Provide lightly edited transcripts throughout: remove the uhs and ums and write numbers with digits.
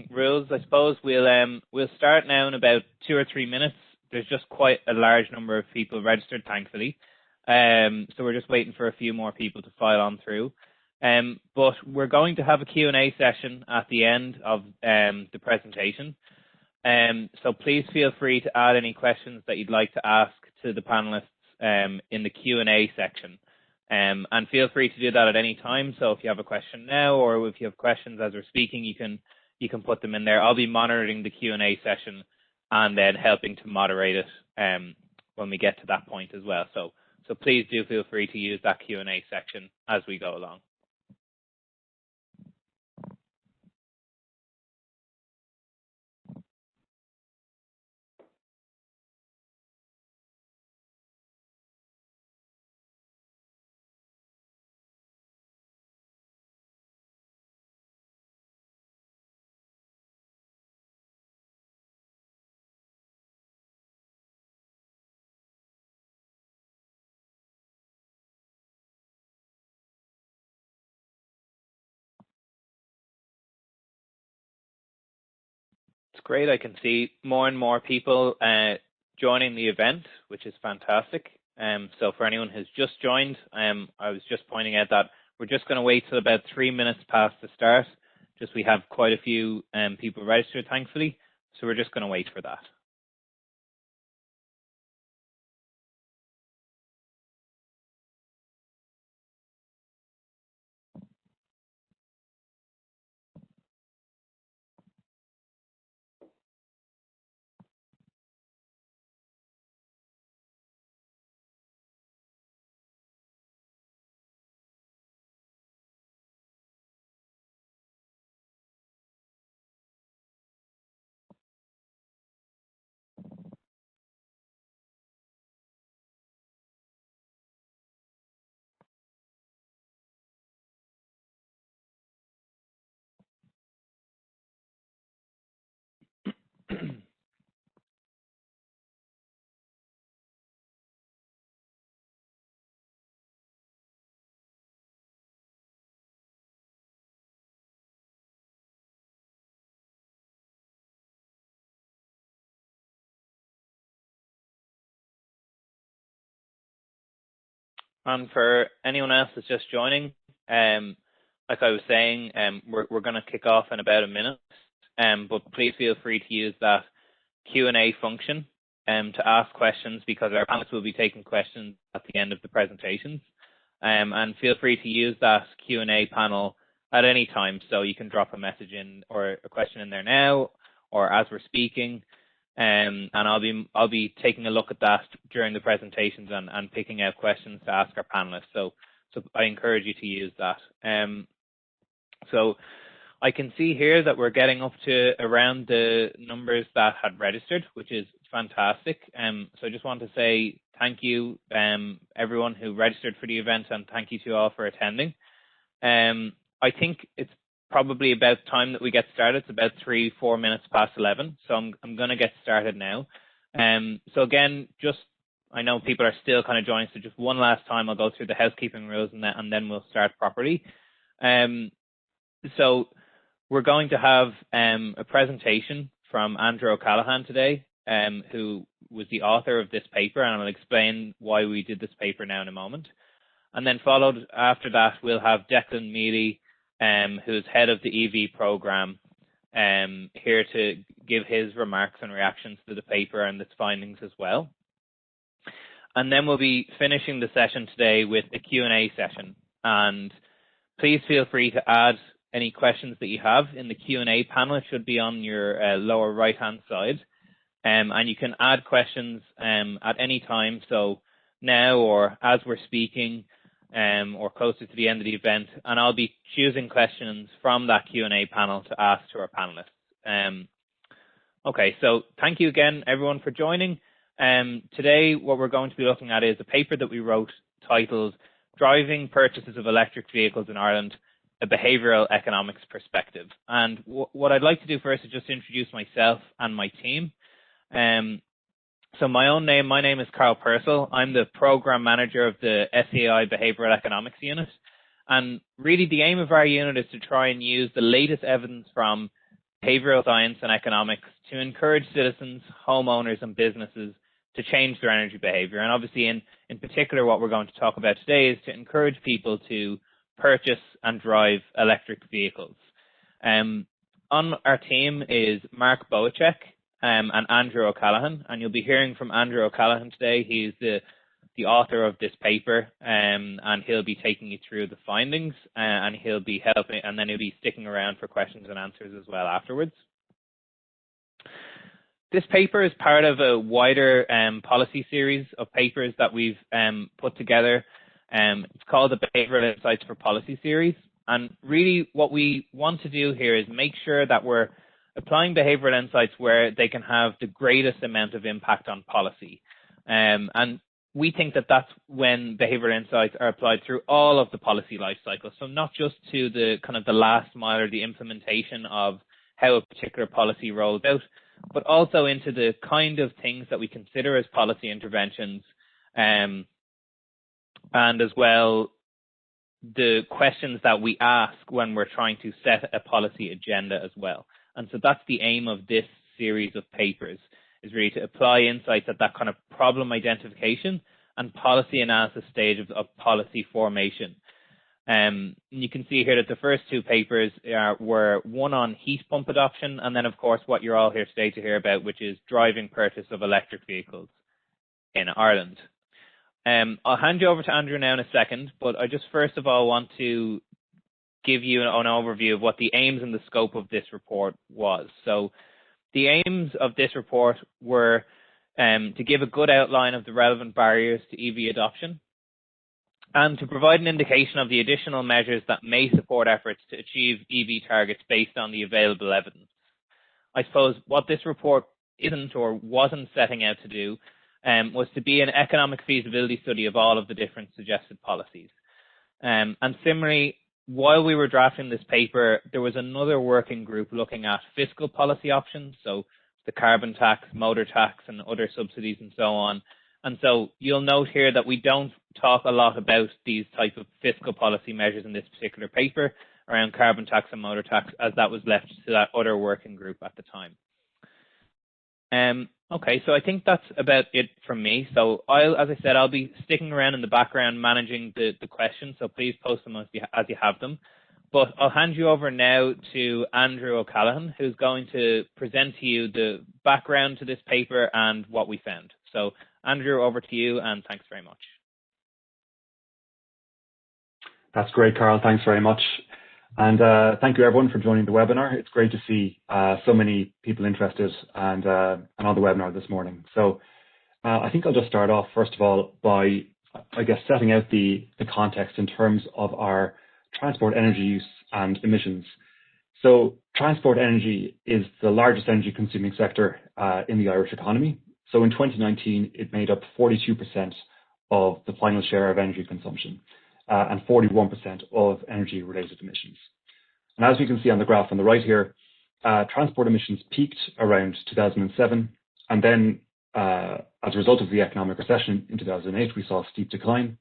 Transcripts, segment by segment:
rules. I suppose we'll start now in about 2 or 3 minutes. There's just quite a large number of people registered, thankfully. So we're just waiting for a few more people to file on through. But we're going to have a Q&A session at the end of the presentation. So please feel free to add any questions that you'd like to ask to the panelists in the Q&A section. And feel free to do that at any time. So if you have a question now, or if you have questions as we're speaking, you can put them in there. I'll be monitoring the Q&A session and then helping to moderate it when we get to that point as well. So please do feel free to use that Q&A section as we go along. It's great. I can see more and more people joining the event, which is fantastic. So for anyone who's just joined, I was just pointing out that we're just going to wait till about 3 minutes past the start. Just we have quite a few people registered, thankfully. So we're just going to wait for that. And for anyone else that's just joining, like I was saying, we're going to kick off in about a minute. But please feel free to use that Q&A function to ask questions, because our panelists will be taking questions at the end of the presentations. And feel free to use that Q&A panel at any time. So you can drop a message in or a question in there now, or as we're speaking. And I'll be taking a look at that during the presentations and picking out questions to ask our panelists. So I encourage you to use that. So I can see here that we're getting up to around the numbers that had registered, which is fantastic. So I just want to say thank you, everyone who registered for the event, and thank you to you all for attending. I think it's probably about time that we get started. It's about 3-4 minutes past 11. So I'm going to get started now. So again, I know people are still kind of joining. So just one last time, I'll go through the housekeeping rules and then we'll start properly. So we're going to have a presentation from Andrew O'Callaghan today, who was the author of this paper, and I'll explain why we did this paper now in a moment. And then followed after that, we'll have Declan Mealy, who's head of the EV program, here to give his remarks and reactions to the paper and its findings as well. And then we'll be finishing the session today with a Q&A session. And please feel free to add any questions that you have in the Q&A panel. It should be on your lower right-hand side. And you can add questions at any time, so now or as we're speaking, or closer to the end of the event, and I'll be choosing questions from that Q&A panel to ask to our panelists. Okay, so thank you again, everyone, for joining. Today, what we're going to be looking at is a paper that we wrote titled Driving Purchases of Electric Vehicles in Ireland, a Behavioural Economics Perspective. And what I'd like to do first is just introduce myself and my team. So my name is Carl Purcell. I'm the program manager of the SEAI Behavioural Economics unit. And really the aim of our unit is to try and use the latest evidence from behavioral science and economics to encourage citizens, homeowners, and businesses to change their energy behavior. And obviously, in particular, what we're going to talk about today is to encourage people to purchase and drive electric vehicles. On our team is Mark Boacek and Andrew O'Callaghan, and you'll be hearing from Andrew O'Callaghan today. He's the author of this paper, and he'll be taking you through the findings, and he'll be helping, and then he'll be sticking around for questions and answers as well afterwards. This paper is part of a wider policy series of papers that we've put together. It's called the Behavioural Insights for Policy series. And really what we want to do here is make sure that we're applying behavioural insights where they can have the greatest amount of impact on policy. And we think that that's when behavioural insights are applied through all of the policy life cycle. So not just to the kind of the last mile or the implementation of how a particular policy rolls out, but also into the kind of things that we consider as policy interventions, and as well the questions that we ask when we're trying to set a policy agenda as well. And so that's the aim of this series of papers, is really to apply insights at that kind of problem identification and policy analysis stage of policy formation. You can see here that the first two papers were one on heat pump adoption, and then of course what you're all here today to hear about, which is driving purchase of electric vehicles in Ireland. I'll hand you over to Andrew now in a second, but I just first of all want to give you an overview of what the aims and the scope of this report was. So the aims of this report were to give a good outline of the relevant barriers to EV adoption, and to provide an indication of the additional measures that may support efforts to achieve EV targets based on the available evidence. I suppose what this report isn't or wasn't setting out to do was to be an economic feasibility study of all of the different suggested policies. And similarly, while we were drafting this paper, there was another working group looking at fiscal policy options, so the carbon tax, motor tax, and other subsidies and so on. And so you'll note here that we don't talk a lot about these type of fiscal policy measures in this particular paper around carbon tax and motor tax, as that was left to that other working group at the time. Okay, so I think that's about it from me. So as I said, I'll be sticking around in the background managing the questions, so please post them as you have them. But I'll hand you over now to Andrew O'Callaghan, who's going to present to you the background to this paper and what we found. So Andrew, over to you, and thanks very much. That's great, Carl. Thanks very much. And thank you, everyone, for joining the webinar. It's great to see so many people interested and on the webinar this morning. So I think I'll just start off, first of all, by, I guess, setting out the context in terms of our transport energy use and emissions. So transport energy is the largest energy consuming sector in the Irish economy. So in 2019, it made up 42% of the final share of energy consumption and 41% of energy related emissions. And as we can see on the graph on the right here, transport emissions peaked around 2007. And then as a result of the economic recession in 2008, we saw a steep decline.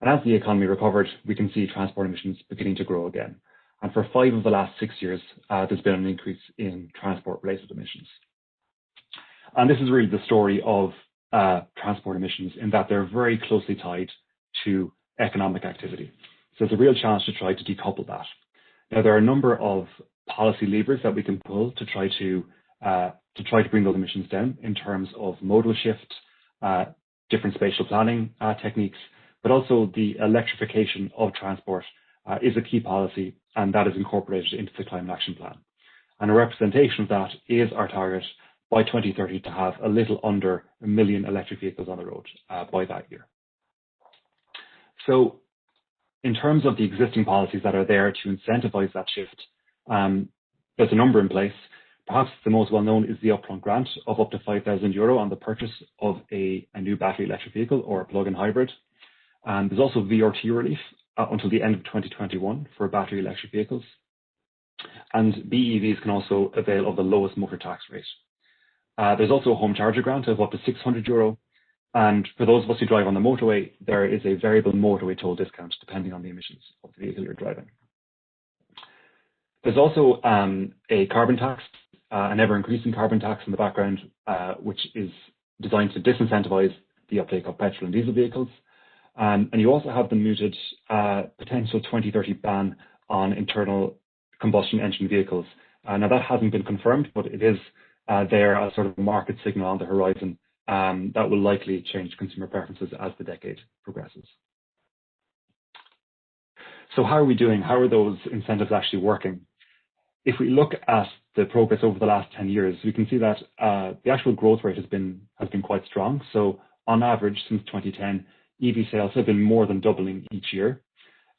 And as the economy recovered, we can see transport emissions beginning to grow again. And for 5 of the last 6 years, there's been an increase in transport-related emissions. And this is really the story of transport emissions, in that they're very closely tied to economic activity. So it's a real challenge to try to decouple that. Now, there are a number of policy levers that we can pull to try to bring those emissions down, in terms of modal shift, different spatial planning techniques, but also the electrification of transport is a key policy, and that is incorporated into the Climate Action Plan. And a representation of that is our target by 2030 to have a little under 1 million electric vehicles on the road by that year. So in terms of the existing policies that are there to incentivize that shift, there's a number in place. Perhaps the most well-known is the upfront grant of up to €5,000 on the purchase of a new battery electric vehicle or a plug-in hybrid. And there's also VRT relief until the end of 2021 for battery electric vehicles. And BEVs can also avail of the lowest motor tax rate. There's also a home charger grant of up to €600. And for those of us who drive on the motorway, there is a variable motorway toll discount depending on the emissions of the vehicle you're driving. There's also a carbon tax, an ever-increasing carbon tax in the background, which is designed to disincentivize the uptake of petrol and diesel vehicles. And you also have the mooted potential 2030 ban on internal combustion engine vehicles. Now that hasn't been confirmed, but it is there as sort of a market signal on the horizon that will likely change consumer preferences as the decade progresses. So how are we doing? How are those incentives actually working? If we look at the progress over the last 10 years, we can see that the actual growth rate has been quite strong. So on average, since 2010, EV sales have been more than doubling each year.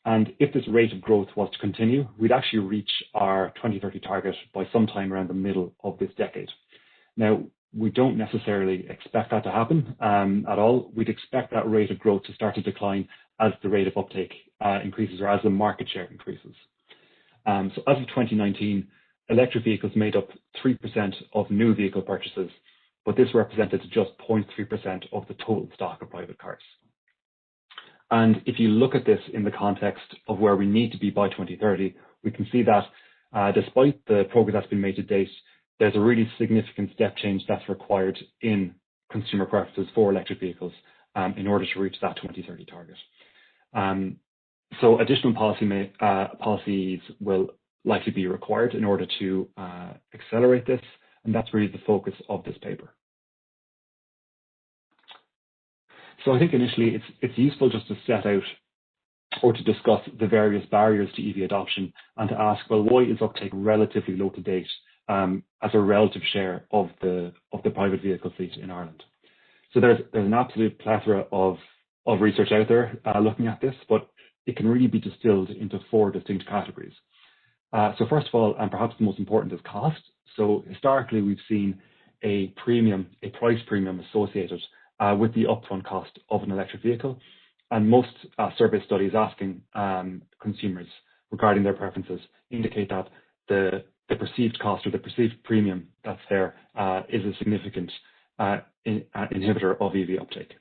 And if this rate of growth was to continue, we'd actually reach our 2030 target by sometime around the middle of this decade. Now, we don't necessarily expect that to happen at all. We'd expect that rate of growth to start to decline as the rate of uptake increases or as the market share increases. So as of 2019, electric vehicles made up 3% of new vehicle purchases, but this represented just 0.3% of the total stock of private cars. And if you look at this in the context of where we need to be by 2030, we can see that despite the progress that's been made to date, there's a really significant step change that's required in consumer preferences for electric vehicles in order to reach that 2030 target. So additional policies will likely be required in order to accelerate this, and that's really the focus of this paper. So I think initially it's useful just to set out or to discuss the various barriers to EV adoption and to ask, well, why is uptake relatively low to date as a relative share of the private vehicle fleet in Ireland? So there's an absolute plethora of research out there looking at this, but it can really be distilled into 4 distinct categories. So first of all, and perhaps the most important, is cost. So historically, we've seen a price premium associated with the upfront cost of an electric vehicle. And most survey studies asking consumers regarding their preferences indicate that the perceived cost or the perceived premium that's there is a significant inhibitor of EV uptake.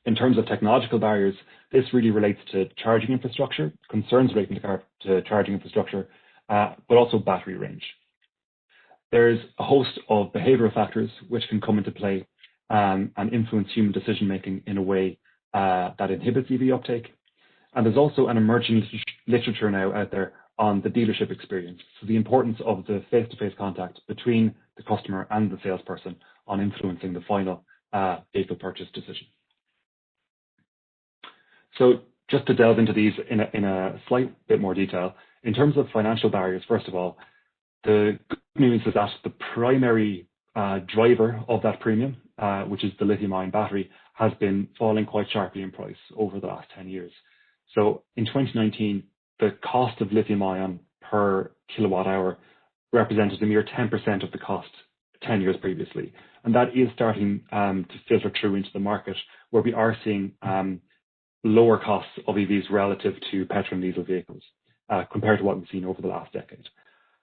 In terms of technological barriers, this really relates to charging infrastructure, concerns relating to charging infrastructure, but also battery range. There's a host of behavioural factors which can come into play and influence human decision-making in a way that inhibits EV uptake. And there's also an emerging literature now out there on the dealership experience. So the importance of the face-to-face contact between the customer and the salesperson on influencing the final vehicle purchase decision. So just to delve into these in a slight bit more detail, in terms of financial barriers, first of all, the good news is that the primary driver of that premium, which is the lithium-ion battery, has been falling quite sharply in price over the last 10 years. So in 2019, the cost of lithium-ion per kilowatt hour represented a mere 10% of the cost 10 years previously. And that is starting to filter through into the market, where we are seeing lower costs of EVs relative to petrol and diesel vehicles compared to what we've seen over the last decade.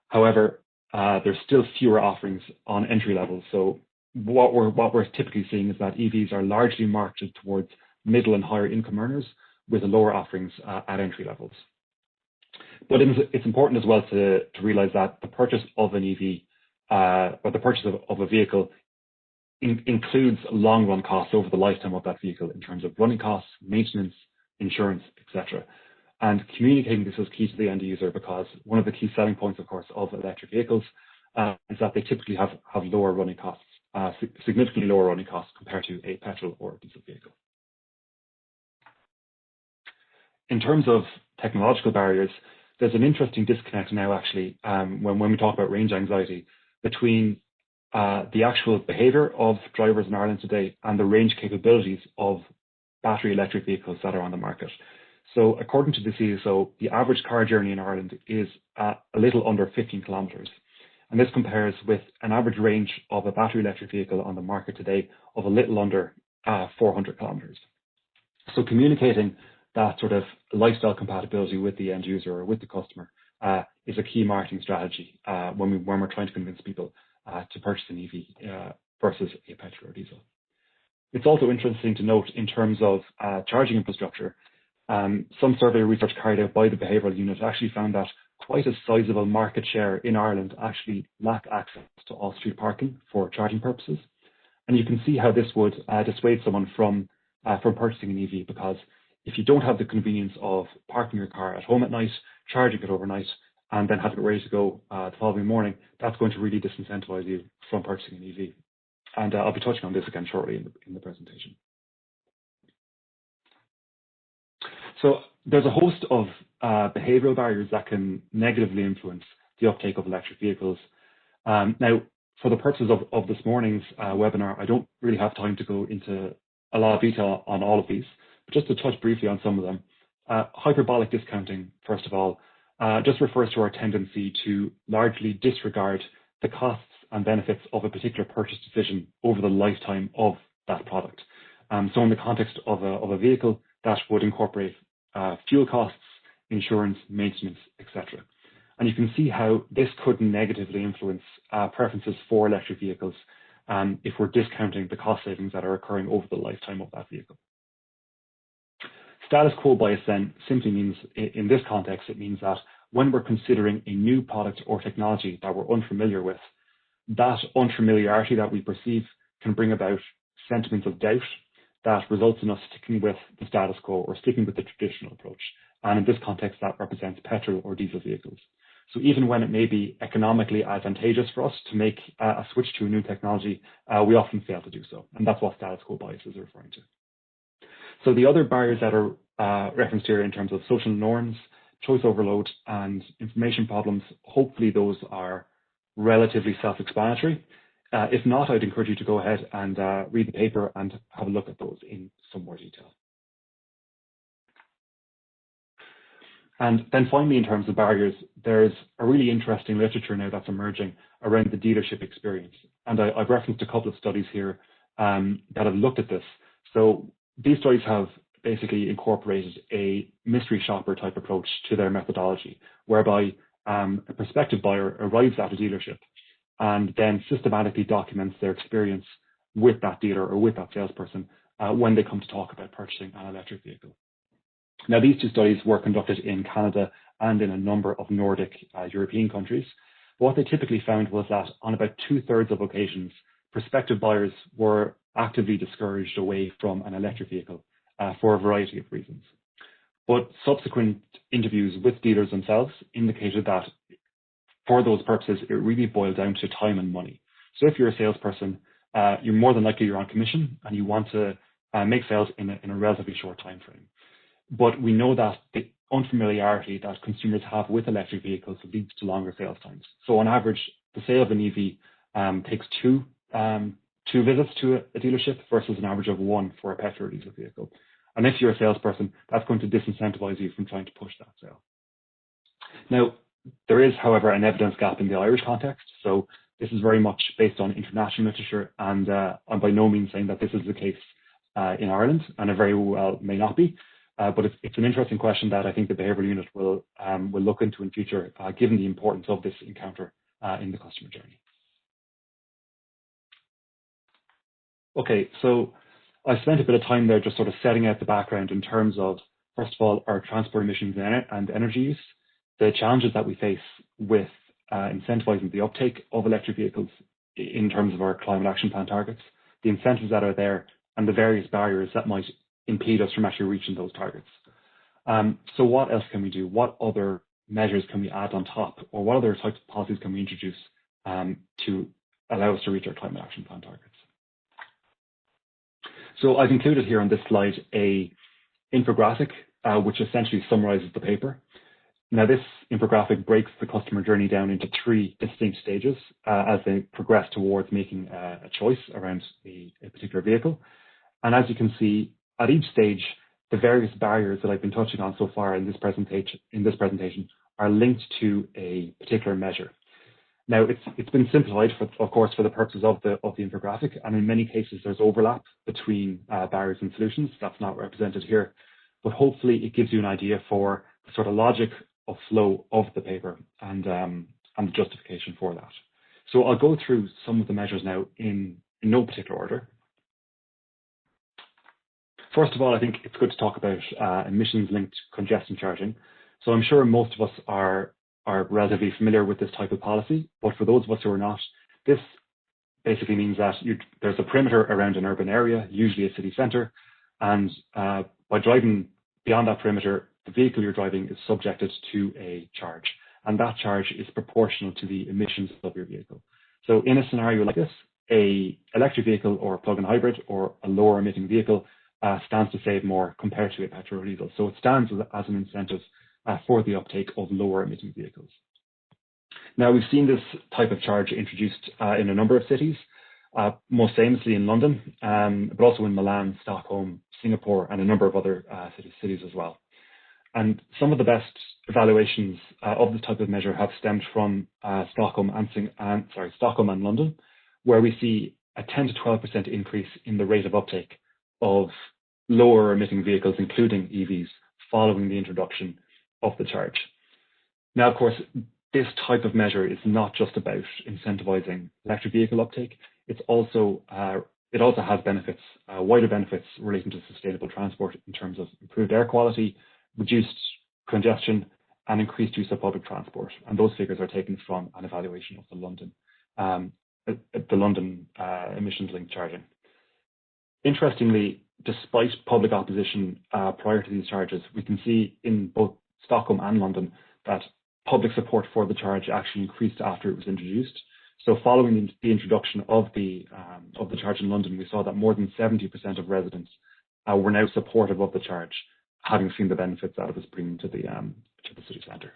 However, there's still fewer offerings on entry levels. So what we're typically seeing is that EVs are largely marketed towards middle and higher income earners with lower offerings at entry levels. But it's important as well to realize that the purchase of an EV or the purchase of a vehicle includes long run costs over the lifetime of that vehicle in terms of running costs, maintenance, insurance, etc. And communicating this is key to the end user, because one of the key selling points, of course, of electric vehicles is that they typically have lower running costs, significantly lower running costs compared to a petrol or diesel vehicle. In terms of technological barriers, there's an interesting disconnect now, actually, when we talk about range anxiety between the actual behaviour of drivers in Ireland today and the range capabilities of battery electric vehicles that are on the market. So according to the CSO, the average car journey in Ireland is a little under 15 kilometres. And this compares with an average range of a battery electric vehicle on the market today of a little under 400 kilometres. So communicating that sort of lifestyle compatibility with the end user or with the customer is a key marketing strategy when we're trying to convince people to purchase an EV versus a petrol or diesel. It's also interesting to note in terms of charging infrastructure, some survey research carried out by the behavioural unit actually found that quite a sizable market share in Ireland actually lack access to off-street parking for charging purposes. And you can see how this would dissuade someone from purchasing an EV, because if you don't have the convenience of parking your car at home at night, charging it overnight, and then having it ready to go the following morning, that's going to really disincentivize you from purchasing an EV. And I'll be touching on this again shortly in the presentation. So there's a host of behavioural barriers that can negatively influence the uptake of electric vehicles. Now, for the purposes of this morning's webinar, I don't really have time to go into a lot of detail on all of these, but just to touch briefly on some of them. Hyperbolic discounting, first of all, just refers to our tendency to largely disregard the costs and benefits of a particular purchase decision over the lifetime of that product. So in the context of a vehicle, that would incorporate fuel costs, insurance, maintenance, etc. And you can see how this could negatively influence preferences for electric vehicles if we're discounting the cost savings that are occurring over the lifetime of that vehicle. Status quo bias then simply means, in this context, it means that when we're considering a new product or technology that we're unfamiliar with, that unfamiliarity that we perceive can bring about sentiments of doubt that results in us sticking with the status quo or sticking with the traditional approach. And in this context, that represents petrol or diesel vehicles. So even when it may be economically advantageous for us to make a switch to a new technology, we often fail to do so. And that's what status quo bias is referring to. So the other barriers that are referenced here in terms of social norms, choice overload, and information problems, hopefully those are relatively self-explanatory. If not, I'd encourage you to go ahead and read the paper and have a look at those in some more detail. And then finally, in terms of barriers, there's a really interesting literature now that's emerging around the dealership experience. And I've referenced a couple of studies here that have looked at this. So these studies have basically incorporated a mystery shopper type approach to their methodology, whereby a prospective buyer arrives at a dealership and then systematically documents their experience with that dealer or with that salesperson when they come to talk about purchasing an electric vehicle. Now, these two studies were conducted in Canada and in a number of Nordic European countries. What they typically found was that on about 2/3 of occasions, prospective buyers were actively discouraged away from an electric vehicle for a variety of reasons. But subsequent interviews with dealers themselves indicated that for those purposes, it really boiled down to time and money. So if you're a salesperson, you're more than likely you're on commission and you want to make sales in a relatively short time frame. But we know that the unfamiliarity that consumers have with electric vehicles leads to longer sales times. So on average, the sale of an EV takes two visits to a dealership versus an average of one for a petrol or diesel vehicle. And if you're a salesperson, that's going to disincentivize you from trying to push that sale. Now, there is, however, an evidence gap in the Irish context. So this is very much based on international literature, and I'm by no means saying that this is the case in Ireland, and it very well may not be. But it's an interesting question that I think the behavioural unit will look into in future, given the importance of this encounter in the customer journey. Okay, so I spent a bit of time there just sort of setting out the background in terms of, first of all, our transport emissions and energy use, the challenges that we face with incentivizing the uptake of electric vehicles in terms of our climate action plan targets, the incentives that are there, and the various barriers that might impede us from actually reaching those targets. So what else can we do? What other measures can we add on top, or what other types of policies can we introduce to allow us to reach our climate action plan targets? So I've included here on this slide a infographic which essentially summarizes the paper. Now, this infographic breaks the customer journey down into 3 distinct stages as they progress towards making a choice around a particular vehicle. And as you can see, at each stage, the various barriers that I've been touching on so far in this presentation are linked to a particular measure. Now, it's been simplified, of course, for the purposes of the infographic, and in many cases, there's overlap between barriers and solutions. That's not represented here, but hopefully it gives you an idea for the sort of logic of flow of the paper and the justification for that. So I'll go through some of the measures now in no particular order. First of all, I think it's good to talk about emissions-linked congestion charging. So I'm sure most of us are are relatively familiar with this type of policy, but for those of us who are not, this basically means that there's a perimeter around an urban area, usually a city centre, and by driving beyond that perimeter, the vehicle you're driving is subjected to a charge, and that charge is proportional to the emissions of your vehicle. So in a scenario like this, a electric vehicle or a plug-in hybrid or a lower emitting vehicle stands to save more compared to a petrol or diesel. So it stands as an incentive for the uptake of lower emitting vehicles. Now, we've seen this type of charge introduced in a number of cities, most famously in London, but also in Milan, Stockholm, Singapore, and a number of other cities as well. And some of the best evaluations of this type of measure have stemmed from Stockholm and London, where we see a 10 to 12% increase in the rate of uptake of lower emitting vehicles, including EVs, following the introduction of the charge. Now, of course, this type of measure is not just about incentivizing electric vehicle uptake. It also has benefits, wider benefits relating to sustainable transport in terms of improved air quality, reduced congestion, and increased use of public transport. And those figures are taken from an evaluation of the London emissions-linked charging. Interestingly, despite public opposition prior to these charges, we can see in both Stockholm and London that public support for the charge actually increased after it was introduced. So following the introduction of the charge in London, we saw that more than 70% of residents were now supportive of the charge, having seen the benefits that it was bringing to the city centre.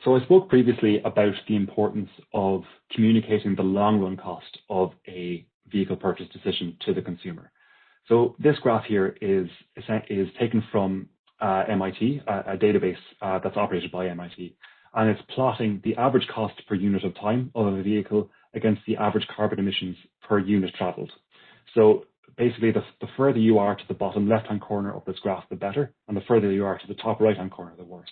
So I spoke previously about the importance of communicating the long-run cost of a vehicle purchase decision to the consumer. So this graph here is taken from MIT, a database that's operated by MIT, and it's plotting the average cost per unit of time of a vehicle against the average carbon emissions per unit travelled. So basically, the further you are to the bottom left-hand corner of this graph, the better, and the further you are to the top right-hand corner, the worse.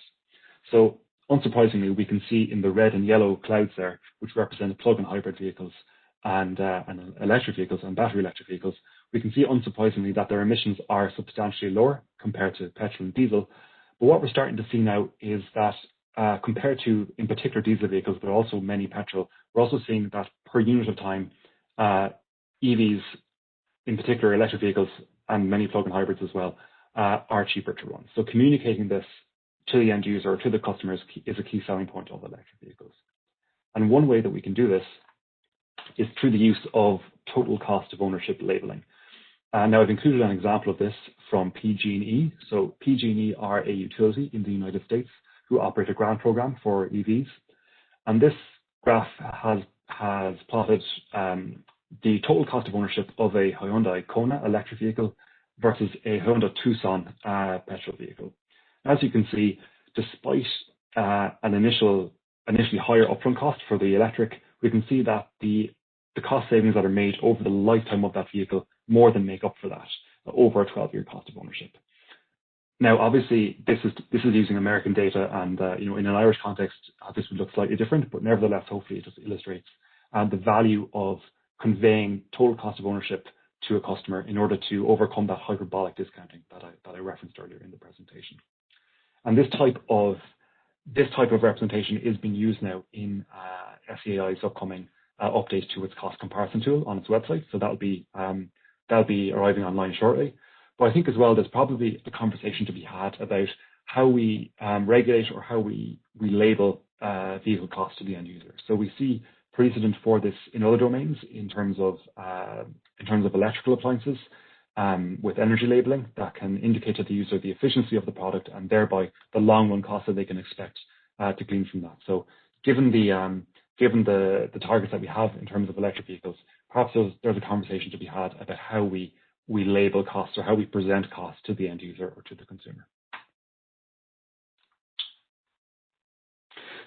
So unsurprisingly, we can see in the red and yellow clouds there, which represent plug-in hybrid vehicles and electric vehicles and battery electric vehicles, we can see unsurprisingly that their emissions are substantially lower compared to petrol and diesel. But what we're starting to see now is that compared to, in particular, diesel vehicles, but also many petrol, we're also seeing that per unit of time, EVs, in particular electric vehicles and many plug-in hybrids as well, are cheaper to run. So communicating this to the end user or to the customers is a key selling point of electric vehicles. And one way that we can do this is through the use of total cost of ownership labeling. Now, I've included an example of this from PG&E. So PG&E are a utility in the United States who operate a grant program for EVs. And this graph has plotted the total cost of ownership of a Hyundai Kona electric vehicle versus a Hyundai Tucson petrol vehicle. As you can see, despite an initially higher upfront cost for the electric, we can see that the cost savings that are made over the lifetime of that vehicle more than make up for that over a 12-year cost of ownership. Now, obviously, this is using American data, and in an Irish context, this would look slightly different, but nevertheless, hopefully, it just illustrates the value of conveying total cost of ownership to a customer in order to overcome that hyperbolic discounting that I referenced earlier in the presentation. And this type of representation is being used now in SEAI's upcoming update to its cost comparison tool on its website. So that'll be arriving online shortly. But I think as well, there's probably a conversation to be had about how we regulate or how we label vehicle costs to the end user. So we see precedent for this in other domains in terms of electrical appliances with energy labeling that can indicate to the user the efficiency of the product and thereby the long run cost that they can expect to glean from that. So given the targets that we have in terms of electric vehicles, perhaps there's a conversation to be had about how we label costs or how we present costs to the end user or to the consumer.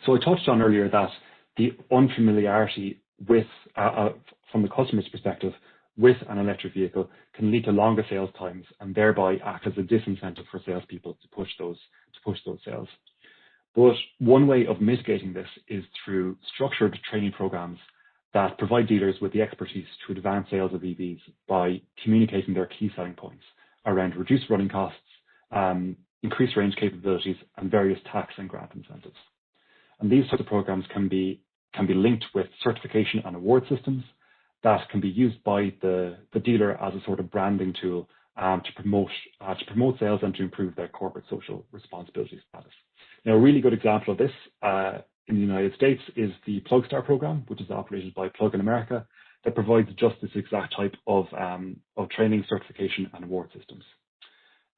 So I touched on earlier that the unfamiliarity with, from the customer's perspective, with an electric vehicle can lead to longer sales times and thereby act as a disincentive for salespeople to push those sales. But one way of mitigating this is through structured training programs that provide dealers with the expertise to advance sales of EVs by communicating their key selling points around reduced running costs, increased range capabilities, and various tax and grant incentives. And these sorts of programs can be linked with certification and award systems that can be used by the dealer as a sort of branding tool to promote sales and to improve their corporate social responsibility status. Now, a really good example of this in the United States is the PlugStar program, which is operated by Plug in America, that provides just this exact type of training, certification, and award systems.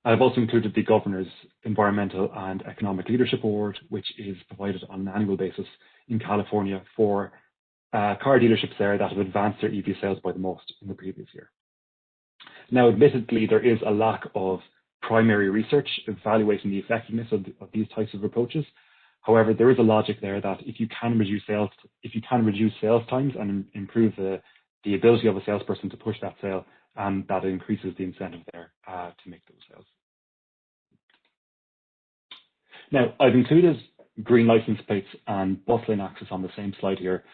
I've also included the Governor's Environmental and Economic Leadership Award, which is provided on an annual basis in California for car dealerships there that have advanced their EV sales by the most in the previous year. Now, admittedly, there is a lack of primary research evaluating the effectiveness of these types of approaches. However, there is a logic there that if you can reduce sales times and improve the ability of a salesperson to push that sale, that increases the incentive there to make those sales. Now, I've included green license plates and bus lane access on the same slide here,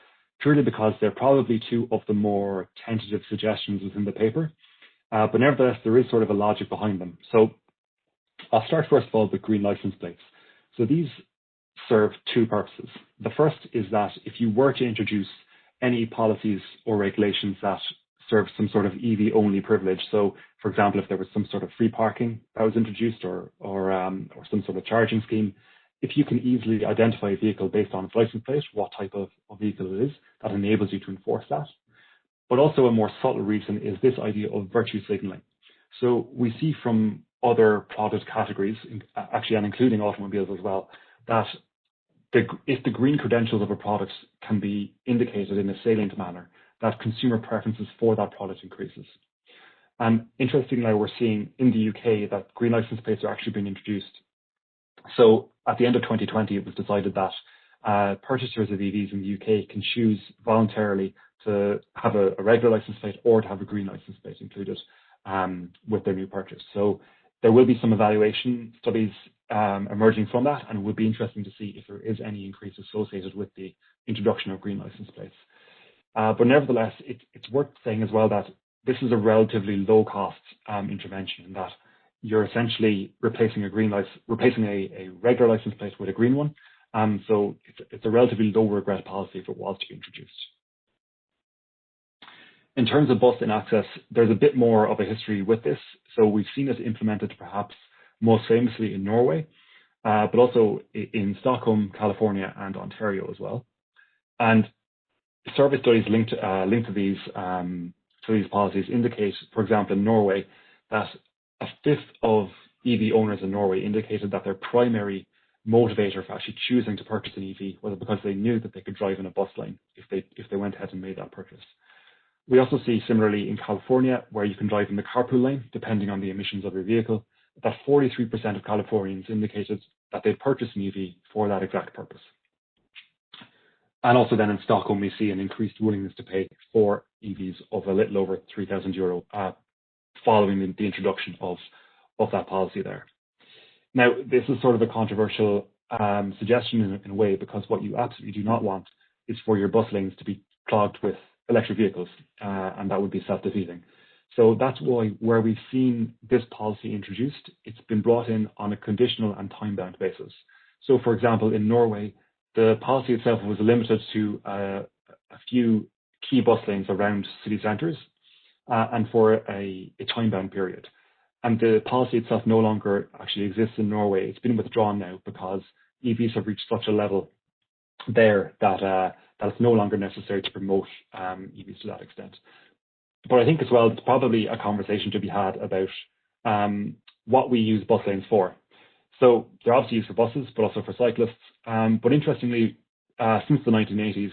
purely because they're probably two of the more tentative suggestions within the paper. But nevertheless, there is sort of a logic behind them. So I'll start first of all with green license plates. So these serve two purposes. The first is that if you were to introduce any policies or regulations that serve some sort of EV only privilege. So, for example, if there was some sort of free parking that was introduced or some sort of charging scheme, if you can easily identify a vehicle based on its license plate, what type of vehicle it is, that enables you to enforce that. But also a more subtle reason is this idea of virtue signaling. So we see from other product categories, actually, and including automobiles as well, that if the green credentials of a product can be indicated in a salient manner, that consumer preferences for that product increases. And interestingly, we're seeing in the UK that green license plates are actually being introduced. So at the end of 2020, it was decided that purchasers of EVs in the UK can choose voluntarily to have a regular license plate or to have a green license plate included with their new purchase. So there will be some evaluation studies emerging from that, and it would be interesting to see if there is any increase associated with the introduction of green license plates. But nevertheless, it's worth saying as well that this is a relatively low-cost intervention in that you're essentially replacing a regular license plate with a green one. So it's a relatively low regret policy if it was to be introduced. In terms of bus lane access, there's a bit more of a history with this. So we've seen it implemented perhaps most famously in Norway, but also in Stockholm, California, and Ontario as well. And survey studies linked to these policies indicate, for example, in Norway, that a fifth of EV owners in Norway indicated that their primary motivator for actually choosing to purchase an EV was because they knew that they could drive in a bus lane if they went ahead and made that purchase. We also see similarly in California, where you can drive in the carpool lane, depending on the emissions of your vehicle, that 43% of Californians indicated that they'd purchase an EV for that exact purpose. And also then in Stockholm, we see an increased willingness to pay for EVs of a little over €3,000 following the introduction of that policy there. Now, this is sort of a controversial suggestion in a way, because what you absolutely do not want is for your bus lanes to be clogged with electric vehicles, and that would be self-defeating. So that's why where we've seen this policy introduced, it's been brought in on a conditional and time-bound basis. So, for example, in Norway, the policy itself was limited to a few key bus lanes around city centres and for a time-bound period. And the policy itself no longer actually exists in Norway. It's been withdrawn now because EVs have reached such a level there that it's no longer necessary to promote EVs to that extent. But I think as well, it's probably a conversation to be had about what we use bus lanes for. So they're obviously used for buses, but also for cyclists. But interestingly, since the 1980s,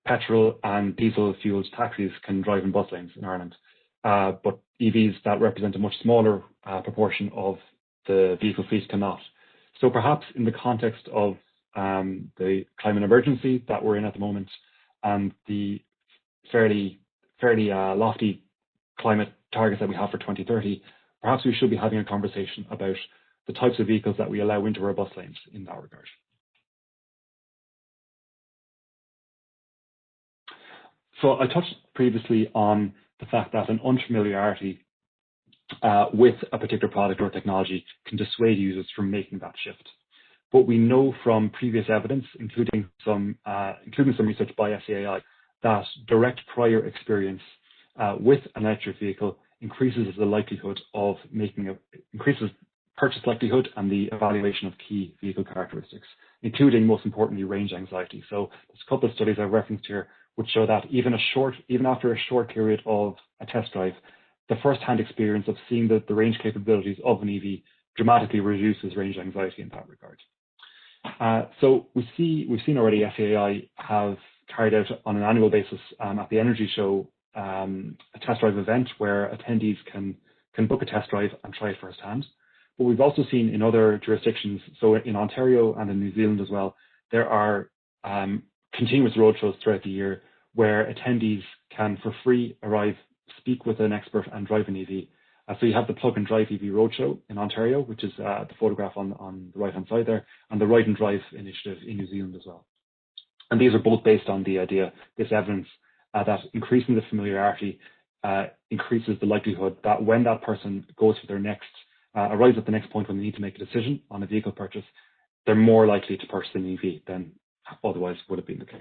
petrol and diesel-fueled taxis can drive in bus lanes in Ireland. But EVs that represent a much smaller proportion of the vehicle fleet cannot. So perhaps in the context of the climate emergency that we're in at the moment and the fairly lofty climate targets that we have for 2030, perhaps we should be having a conversation about the types of vehicles that we allow into our bus lanes in that regard. So I touched previously on the fact that an unfamiliarity with a particular product or technology can dissuade users from making that shift. But we know from previous evidence, including some research by SEAI, that direct prior experience with an electric vehicle increases the likelihood of increases purchase likelihood and the evaluation of key vehicle characteristics, including, most importantly, range anxiety. So there's a couple of studies I've referenced here which show that even after a short period of a test drive, the first-hand experience of seeing the range capabilities of an EV dramatically reduces range anxiety in that regard. So we've seen already SEAI have carried out on an annual basis at the Energy Show a test drive event where attendees can book a test drive and try it firsthand. But we've also seen in other jurisdictions, so in Ontario and in New Zealand as well, there are continuous roadshows throughout the year where attendees can, for free, arrive, speak with an expert and drive an EV. So you have the Plug and Drive EV Roadshow in Ontario, which is the photograph on the right-hand side there, and the Ride and Drive initiative in New Zealand as well. And these are both based on the idea, this evidence, that increasing the familiarity increases the likelihood that when that person goes for their next, arrives at the next point when they need to make a decision on a vehicle purchase, they're more likely to purchase an EV than otherwise would have been the case.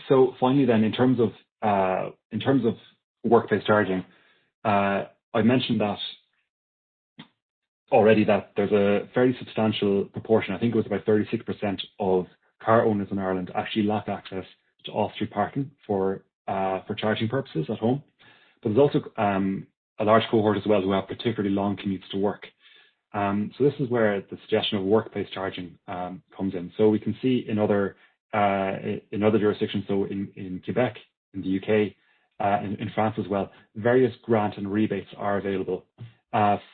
So finally then, in terms of work-based charging, I mentioned that already that there's a very substantial proportion, I think it was about 36% of car owners in Ireland actually lack access to off-street parking for charging purposes at home. But there's also a large cohort as well who have particularly long commutes to work. So this is where the suggestion of work-based charging comes in. So we can see in other jurisdictions, so in Quebec, in the UK, in France as well, various grants and rebates are available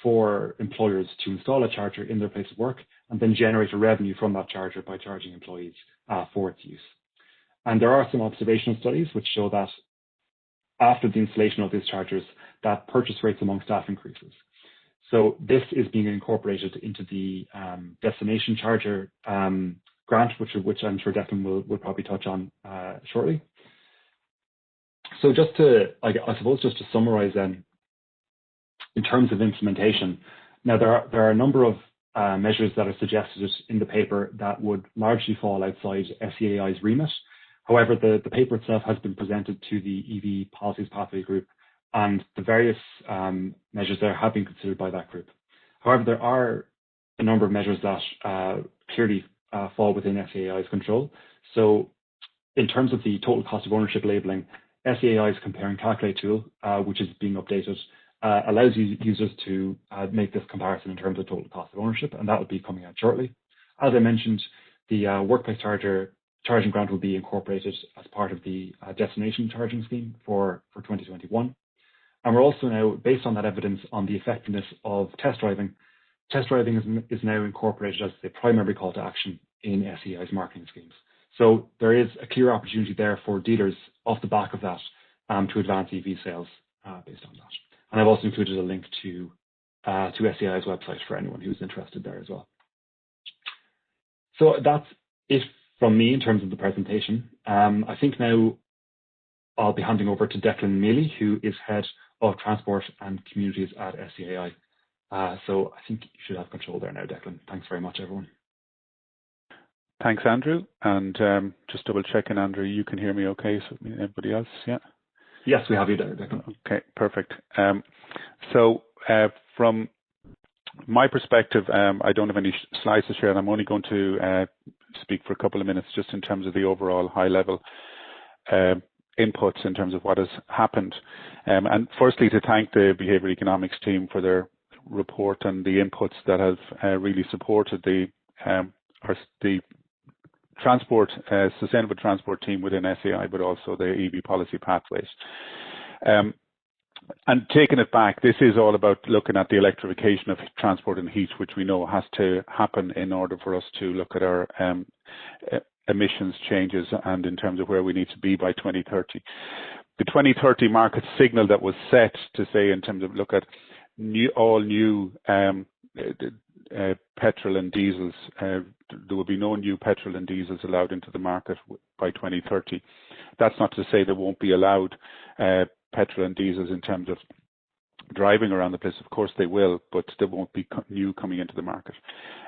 for employers to install a charger in their place of work and then generate a revenue from that charger by charging employees for its use. And there are some observational studies which show that after the installation of these chargers, that purchase rates among staff increases. So this is being incorporated into the destination charger grant, which I'm sure Declan will probably touch on shortly. So just to, I suppose, just to summarize then, in terms of implementation, now there are a number of measures that are suggested in the paper that would largely fall outside SEAI's remit. However, the paper itself has been presented to the EV Policies Pathway Group, and the various measures there have been considered by that group. However, there are a number of measures that clearly fall within SEAI's control. So in terms of the total cost of ownership labeling, SEAI's Compare and Calculate tool, which is being updated, allows users to make this comparison in terms of total cost of ownership, and that will be coming out shortly. As I mentioned, the workplace charging grant will be incorporated as part of the destination charging scheme for 2021. And we're also now, based on that evidence on the effectiveness of test driving is now incorporated as the primary call to action in SEAI's marketing schemes. So there is a clear opportunity there for dealers off the back of that to advance EV sales based on that. And I've also included a link to SEAI's website for anyone who's interested there as well. So that's it from me in terms of the presentation. I think now I'll be handing over to Declan Mealy, who is Head of Transport and Communities at SEAI. So I think you should have control there now, Declan. Thanks very much, everyone. Thanks, Andrew. And just double checking, Andrew, you can hear me okay? So everybody else, yeah? Yes, we have you there, Declan. Okay, perfect. So from my perspective, I don't have any slides to share, and I'm only going to speak for a couple of minutes just in terms of the overall high-level inputs in terms of what has happened. And firstly, to thank the behavioral economics team for their report and the inputs that have really supported the transport, sustainable transport team within SEAI, but also the EV policy pathways. And taking it back, this is all about looking at the electrification of transport and heat, which we know has to happen in order for us to look at our emissions changes and in terms of where we need to be by 2030. The 2030 market signal that was set to say in terms of look at all new petrol and diesels. There will be no new petrol and diesels allowed into the market by 2030. That's not to say there won't be allowed petrol and diesels in terms of driving around the place. Of course they will, but there won't be new coming into the market.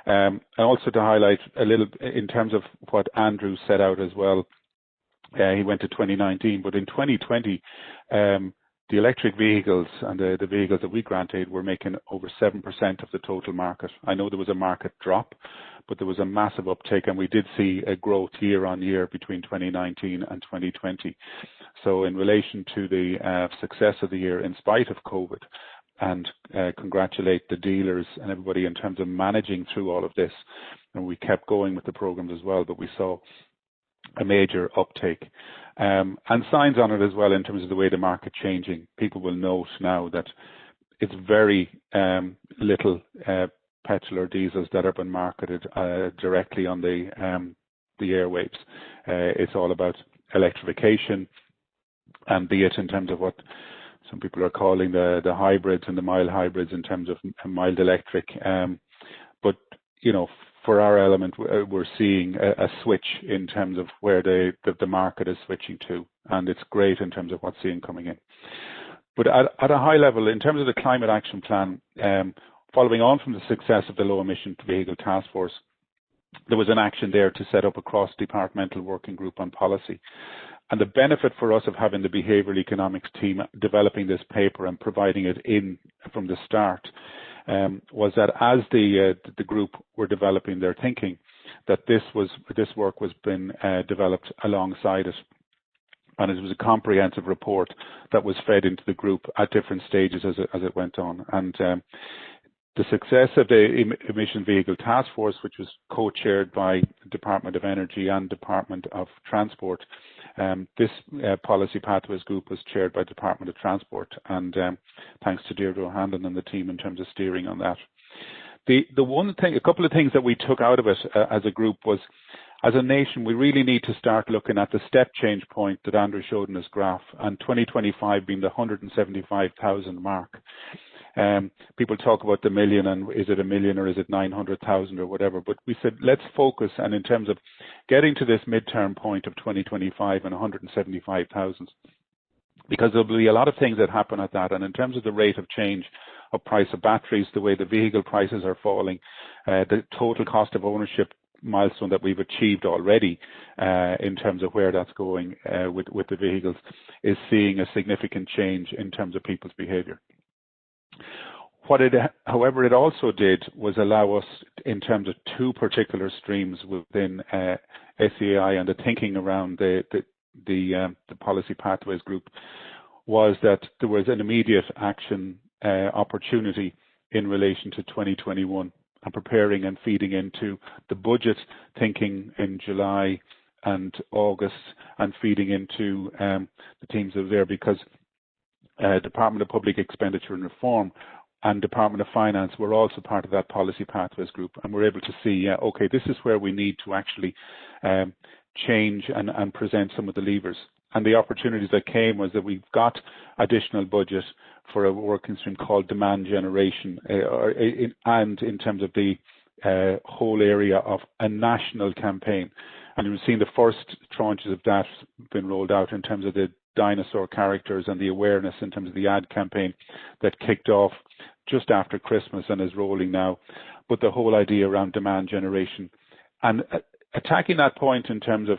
And also to highlight a little in terms of what Andrew set out as well, he went to 2019, but in 2020, the electric vehicles and the vehicles that we granted were making over 7% of the total market. I know there was a market drop, but there was a massive uptake, and we did see a growth year on year between 2019 and 2020. So in relation to the success of the year, in spite of COVID, and congratulate the dealers and everybody in terms of managing through all of this. And we kept going with the programs as well, but we saw a major uptake. And signs on it as well in terms of the way the market changing. People will note now that it's very little petrol or diesels that are being marketed directly on the airwaves. It's all about electrification, and be it in terms of what some people are calling the hybrids and the mild hybrids in terms of mild electric. But, you know, for our element, we're seeing a switch in terms of where the market is switching to, and it's great in terms of what's seeing coming in. But at a high level, in terms of the Climate Action Plan, following on from the success of the Low Emission Vehicle Task Force, there was an action there to set up a cross-departmental working group on policy. And the benefit for us of having the behavioural economics team developing this paper and providing it in from the start was that as the group were developing their thinking, that this work was being developed alongside it. And it was a comprehensive report that was fed into the group at different stages as it went on. And the success of the Emission Vehicle Task Force, which was co-chaired by the Department of Energy and Department of Transport, this Policy Pathways Group was chaired by Department of Transport, and thanks to Deirdre O'Hanlon and the team in terms of steering on that. The one thing, a couple of things that we took out of it as a group was, as a nation, we really need to start looking at the step change point that Andrew showed in his graph, and 2025 being the 175,000 mark. People talk about the million and is it a million or is it 900,000 or whatever, but we said let's focus, and in terms of getting to this midterm point of 2025 and 175,000, because there'll be a lot of things that happen at that, and in terms of the rate of change of price of batteries, the way the vehicle prices are falling, the total cost of ownership milestone that we've achieved already in terms of where that's going with the vehicles is seeing a significant change in terms of people's behaviour. However, it also did was allow us, in terms of two particular streams within SEAI and the thinking around the Policy Pathways Group, was that there was an immediate action opportunity in relation to 2021 and preparing and feeding into the budget thinking in July and August and feeding into the teams that were there, because Department of Public Expenditure and Reform and Department of Finance were also part of that Policy Pathways Group, and we're able to see, okay, this is where we need to actually change and present some of the levers. And the opportunities that came was that we've got additional budget for a working stream called demand generation, and in terms of the whole area of a national campaign. And we've seen the first tranches of that been rolled out in terms of the dinosaur characters and the awareness in terms of the ad campaign that kicked off just after Christmas and is rolling now. But the whole idea around demand generation and attacking that point in terms of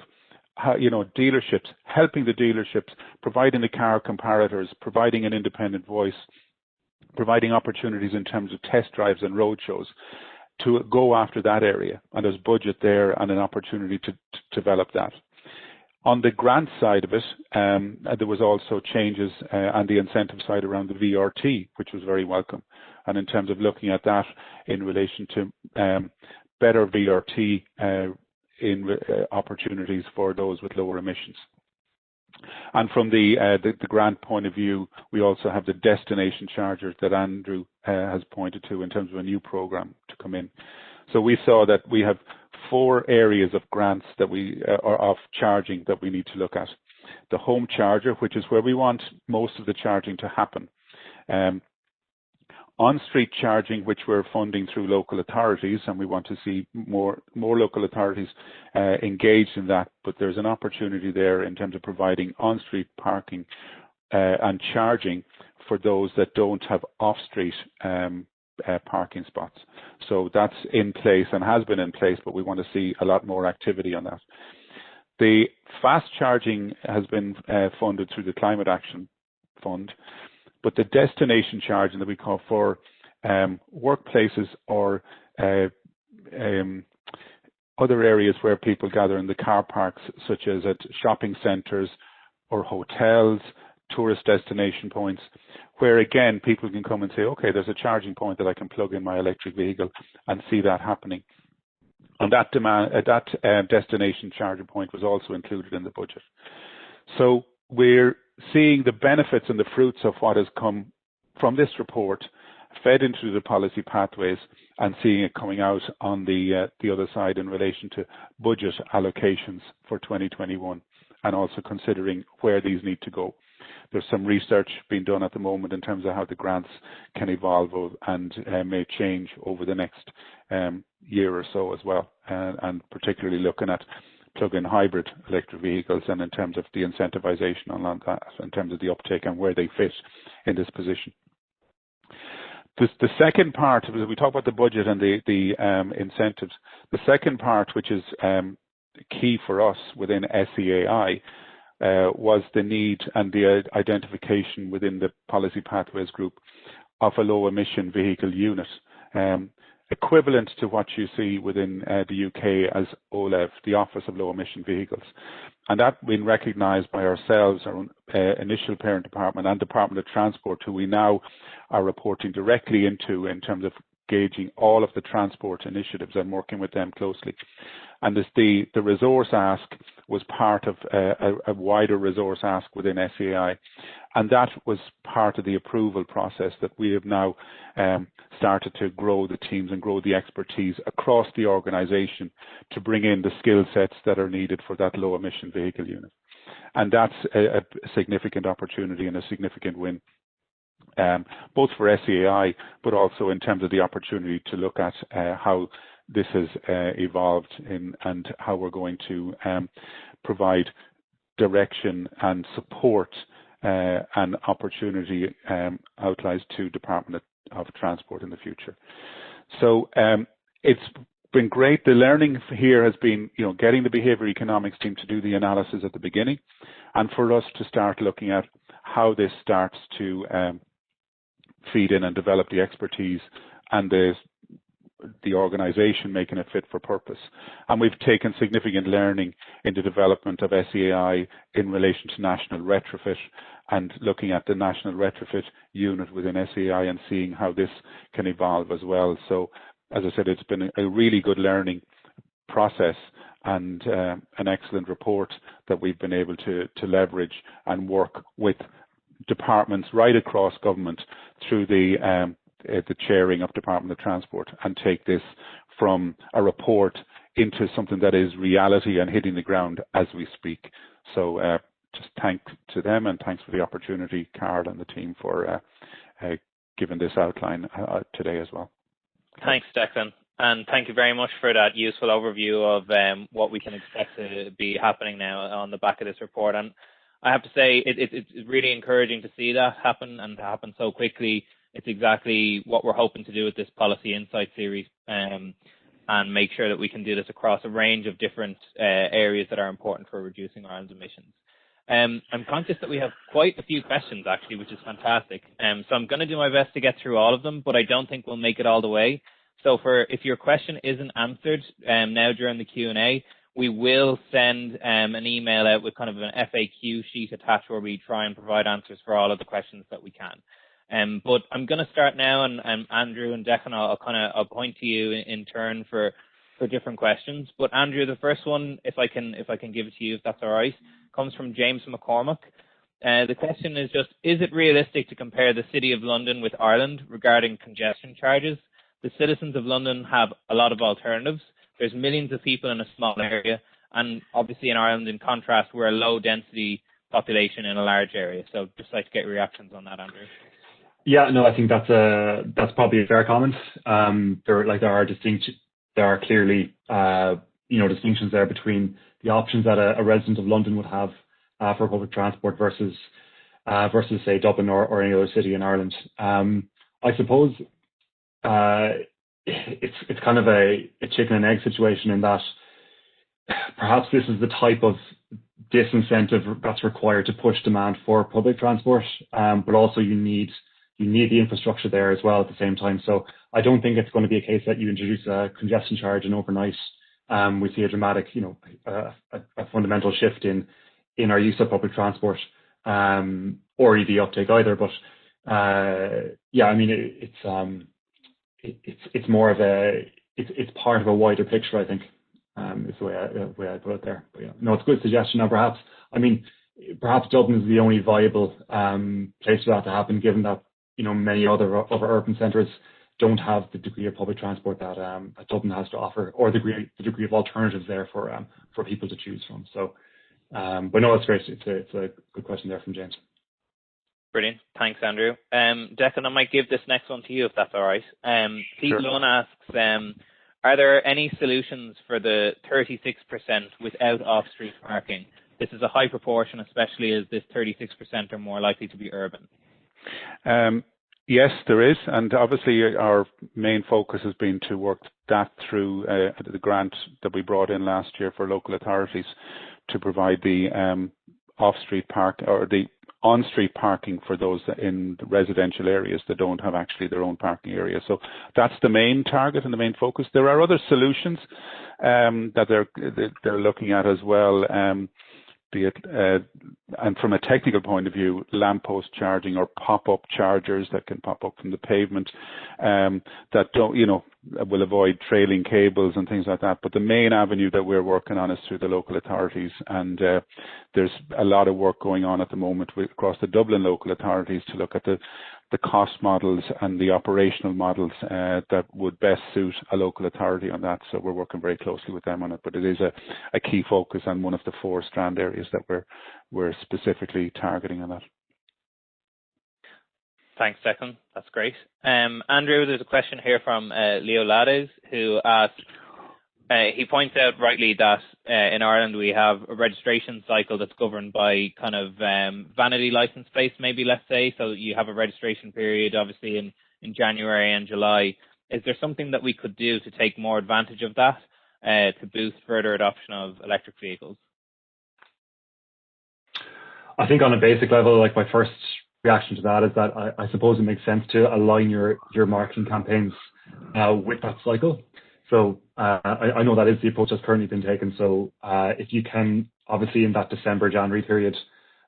how, dealerships, helping the dealerships, providing the car comparators, providing an independent voice, providing opportunities in terms of test drives and road shows to go after that area. And there's budget there and an opportunity to develop that. On the grant side of it, there was also changes on the incentive side around the VRT, which was very welcome. And in terms of looking at that in relation to better VRT opportunities for those with lower emissions. And from the grant point of view, we also have the destination chargers that Andrew has pointed to in terms of a new program to come in. So we saw that we have 4 areas of grants that or of charging that we need to look at. The home charger, which is where we want most of the charging to happen. on-street charging, which we're funding through local authorities, and we want to see more local authorities engaged in that. But there's an opportunity there in terms of providing on-street parking and charging for those that don't have off-street parking spots. So that's in place and has been in place, but we want to see a lot more activity on that. The fast charging has been funded through the Climate Action Fund, but the destination charging that we call for workplaces or other areas where people gather in the car parks, such as at shopping centres or hotels, tourist destination points, where again people can come and say, okay, there's a charging point that I can plug in my electric vehicle and see that happening. And that destination charging point was also included in the budget. So we're seeing the benefits and the fruits of what has come from this report fed into the policy pathways and seeing it coming out on the other side in relation to budget allocations for 2021 and also considering where these need to go. There's some research being done at the moment in terms of how the grants can evolve and may change over the next year or so as well, and particularly looking at plug-in hybrid electric vehicles and in terms of the incentivization on that, in terms of the uptake and where they fit in this position. The second part, we talk about the budget and the incentives, the second part, which is key for us within SEAI, was the need and the identification within the Policy Pathways Group of a low emission vehicle unit, equivalent to what you see within the UK as OLEV, the Office of Low Emission Vehicles. And that been recognised by ourselves, our initial parent department and Department of Transport, who we now are reporting directly into in terms of gauging all of the transport initiatives and working with them closely. And the resource ask was part of a wider resource ask within SEAI. And that was part of the approval process that we have now started to grow the teams and grow the expertise across the organisation to bring in the skill sets that are needed for that low emission vehicle unit. And that's a significant opportunity and a significant win, both for SEAI, but also in terms of the opportunity to look at how this has evolved and how we're going to provide direction and support and opportunity outlines to Department of Transport in the future. So it's been great. The learning here has been, getting the behavioral economics team to do the analysis at the beginning, and for us to start looking at how this starts to feed in and develop the expertise and the organisation, making it fit for purpose. And we've taken significant learning in the development of SEAI in relation to national retrofit and looking at the national retrofit unit within SEAI and seeing how this can evolve as well. So, as I said, it's been a really good learning process and an excellent report that we've been able to leverage and work with departments right across government through the chairing of Department of Transport and take this from a report into something that is reality and hitting the ground as we speak. So just thanks to them and thanks for the opportunity, Carl and the team, for giving this outline today as well. Thanks, Declan. And thank you very much for that useful overview of what we can expect to be happening now on the back of this report. And I have to say, it's really encouraging to see that happen and to happen so quickly. It's exactly what we're hoping to do with this Policy Insight series and make sure that we can do this across a range of different areas that are important for reducing Ireland's emissions. I'm conscious that we have quite a few questions, actually, which is fantastic. So I'm going to do my best to get through all of them, but I don't think we'll make it all the way. So if your question isn't answered now during the Q&A, we will send an email out with kind of an FAQ sheet attached where we try and provide answers for all of the questions that we can. But I'm going to start now, and Andrew and Declan, I'll point to you in turn for different questions. But Andrew, the first one, if I can give it to you, if that's all right, comes from James McCormack. The question is just: is it realistic to compare the City of London with Ireland regarding congestion charges? The citizens of London have a lot of alternatives. There's millions of people in a small area, and obviously in Ireland, in contrast, we're a low density population in a large area. So just like to get your reactions on that, Andrew. Yeah, no, I think that's probably a fair comment. There are clearly distinctions there between the options that a resident of London would have for public transport versus say Dublin or any other city in Ireland. I suppose it's kind of a chicken and egg situation in that perhaps this is the type of disincentive that's required to push demand for public transport, but also you need the infrastructure there as well at the same time. So I don't think it's going to be a case that you introduce a congestion charge and overnight we see a dramatic, a fundamental shift in our use of public transport or EV uptake either. But yeah, I mean it's more of it's part of a wider picture, I think. Is the way I put it there. But yeah, no, it's a good suggestion. Now, perhaps Dublin is the only viable place for that to happen, given that many other urban centres don't have the degree of public transport that Dublin has to offer, or the degree of alternatives there for people to choose from. So, but no, it's great. It's a good question there from James. Brilliant. Thanks, Andrew. Declan, I might give this next one to you if that's all right. Pete Sure. Lunn asks, are there any solutions for the 36% without off-street parking? This is a high proportion, especially as this 36% are more likely to be urban. Yes, there is, and obviously our main focus has been to work that through the grant that we brought in last year for local authorities to provide the off-street park or the on-street parking for those in the residential areas that don't have actually their own parking area. So that's the main target and the main focus. There are other solutions that they're looking at as well, be it and from a technical point of view, lamppost charging or pop-up chargers that can pop up from the pavement that don't, will avoid trailing cables and things like that. But the main avenue that we're working on is through the local authorities, and there's a lot of work going on at the moment across the Dublin local authorities to look at the cost models and the operational models that would best suit a local authority on that. So we're working very closely with them on it, but it is a key focus and one of the 4 strand areas that we're specifically targeting on that. Thanks, Declan. That's great. Andrew, there's a question here from Leo Lades, who asks, he points out rightly that in Ireland we have a registration cycle that's governed by kind of vanity license based, maybe, let's say. So you have a registration period, obviously, in January and July. Is there something that we could do to take more advantage of that to boost further adoption of electric vehicles? I think on a basic level, like my first reaction to that is that I suppose it makes sense to align your marketing campaigns with that cycle. So I know that is the approach that's currently been taken. So if you can, obviously in that December, January period,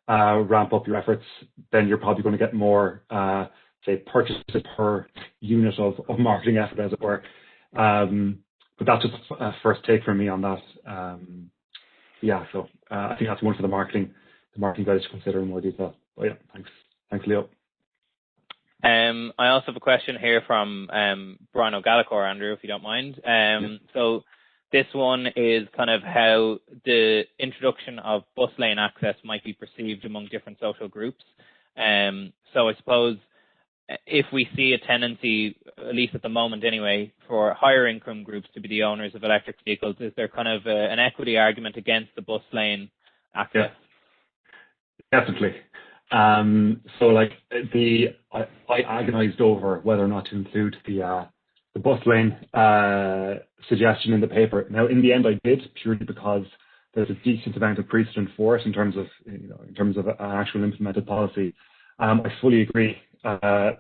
ramp up your efforts, then you're probably going to get more, say, purchases per unit of marketing effort, as it were. But that's just a first take from me on that. So I think that's one for the marketing guys to consider in more detail. But yeah, thanks, Leo. I also have a question here from Brian O'Gallagher, Andrew, if you don't mind. So this one is kind of how the introduction of bus lane access might be perceived among different social groups. So I suppose if we see a tendency, at least at the moment anyway, for higher income groups to be the owners of electric vehicles, is there kind of an equity argument against the bus lane access? Yeah, definitely. So like I agonized over whether or not to include the bus lane suggestion in the paper. Now, in the end, I did, purely because there's a decent amount of precedent for it in terms of an actual implemented policy. I fully agree that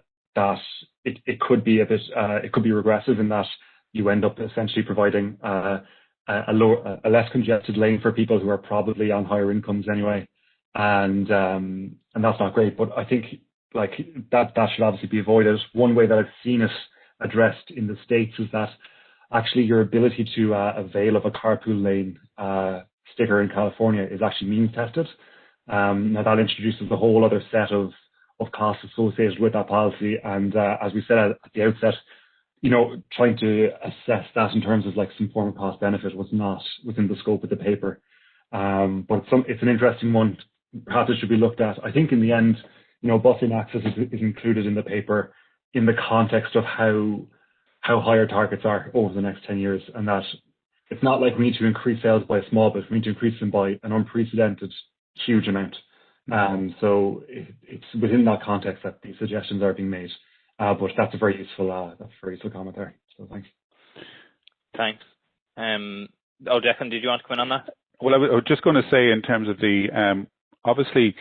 it could be it could be regressive in that you end up essentially providing a less congested lane for people who are probably on higher incomes anyway. And that's not great, but I think like that should obviously be avoided. One way that I've seen it addressed in the States is that actually your ability to avail of a carpool lane sticker in California is actually means tested. Now that introduces a whole other set of costs associated with that policy, and as we said at the outset, trying to assess that in terms of like some form of cost benefit was not within the scope of the paper. But it's an interesting one. Perhaps it should be looked at. I think in the end, bus lane access is included in the paper in the context of how high our targets are over the next 10 years, and that it's not like we need to increase sales by a small bit, we need to increase them by an unprecedented huge amount. So it's within that context that these suggestions are being made. But that's a very useful comment there. So thanks. Thanks. Declan, did you want to comment on that? Well, I was just going to say in terms of the obviously,